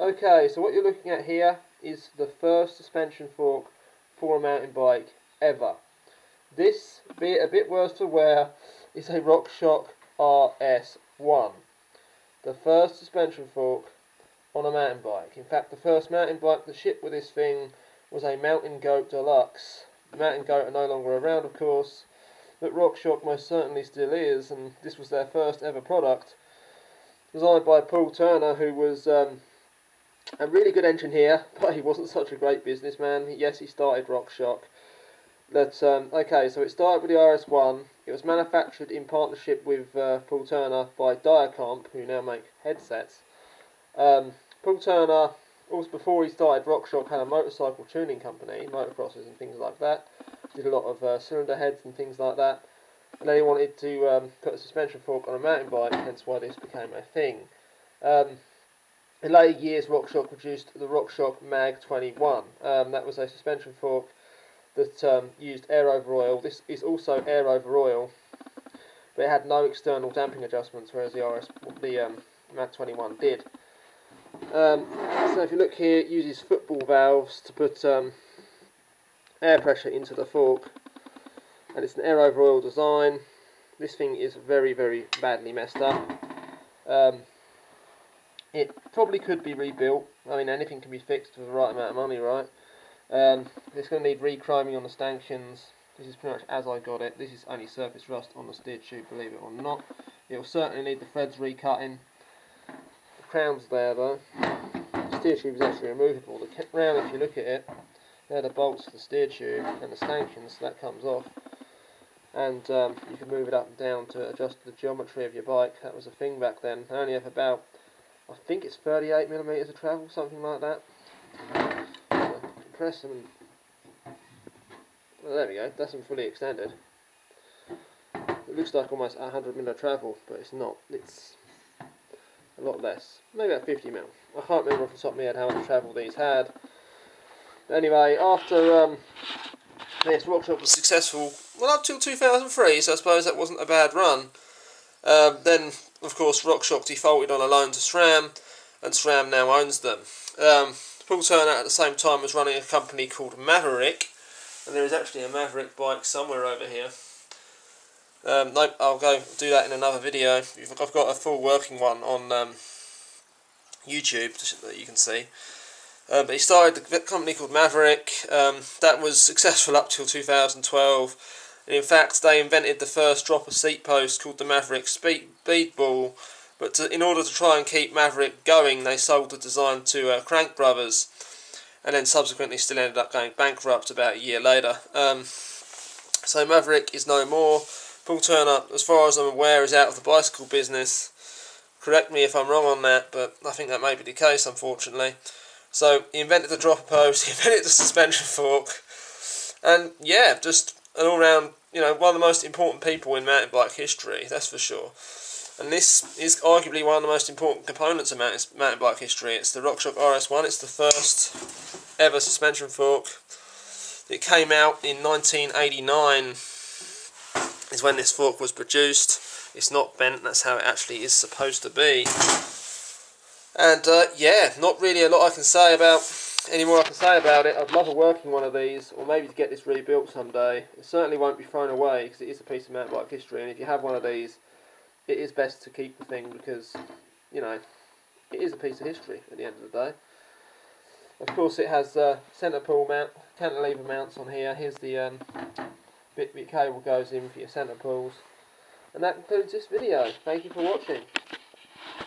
Okay, so what you're looking at here is the first suspension fork for a mountain bike ever. This, be it a bit worse for wear, is a RockShox RS1. The first suspension fork on a mountain bike. In fact, the first mountain bike that shipped with this thing was a Mountain Goat Deluxe. The Mountain Goat are no longer around, of course, but RockShox most certainly still is, and this was their first ever product. Designed by Paul Turner, who was a really good engineer, but he wasn't such a great businessman. Yes, he started RockShox. But, okay, so it started with the RS1. It was manufactured in partnership with Paul Turner by Diacomp, who now make headsets. Paul Turner, also before he started RockShox, had a motorcycle tuning company, motocrosses and things like that. Did a lot of cylinder heads and things like that. And then he wanted to put a suspension fork on a mountain bike, hence why this became a thing. In later years, RockShox produced the RockShox Mag 21. That was a suspension fork that used air over oil. This is also air over oil, but it had no external damping adjustments, whereas the Mag 21 did. So if you look here, it uses football valves to put air pressure into the fork, and it's an air over oil design. This thing is very, very badly messed up. It probably could be rebuilt. I mean, anything can be fixed for the right amount of money, right? It's going to need re-chroming on the stanchions. This is pretty much as I got it. This is only surface rust on the steered tube, believe it or not. It will certainly need the threads recutting. The crown's there though. The steer tube is actually removable. The crown, if you look at it, they're the bolts for the steer tube and the stanchions, so that comes off. And you can move it up and down to adjust the geometry of your bike. That was a thing back then. They only have about, I think it's 38mm of travel, something like that. Press them and, well, there we go, that's them fully extended. It looks like almost 100mm of travel, but it's not. It's a lot less, maybe about 50mm. I can't remember off the top of my head how much travel these had. But anyway, after this, RockShox was successful, well, up till 2003, so I suppose that wasn't a bad run. Then, of course, RockShox defaulted on a loan to SRAM, and SRAM now owns them. Paul Turner at the same time was running a company called Maverick, and there is actually a Maverick bike somewhere over here. Nope, I'll go do that in another video. I've got a full working one on YouTube that you can see. But he started a company called Maverick. That was successful up till 2012. And in fact, they invented the first dropper seat post called the Maverick Speedball. But in order to try and keep Maverick going, they sold the design to Crank Brothers, and then subsequently still ended up going bankrupt about a year later. So Maverick is no more. Paul Turner, as far as I'm aware, is out of the bicycle business. Correct me if I'm wrong on that, but I think that may be the case, unfortunately. So he invented the dropper post, he invented the suspension fork, and yeah, just an all-round, one of the most important people in mountain bike history, that's for sure. And this is arguably one of the most important components of mountain bike history. It's the RockShox RS1. It's the first ever suspension fork. It came out in 1989 is when this fork was produced. It's not bent, that's how it actually is supposed to be. And yeah, not really a lot I can say about, any more I can say about it. I'd love a working one of these, or maybe to get this rebuilt someday. It certainly won't be thrown away, because it is a piece of mountain bike history, and if you have one of these, it is best to keep the thing because, it is a piece of history at the end of the day. Of course, it has centre pull mount, cantilever mounts on here. Here's the bit cable goes in for your centre pulls. And that concludes this video. Thank you for watching.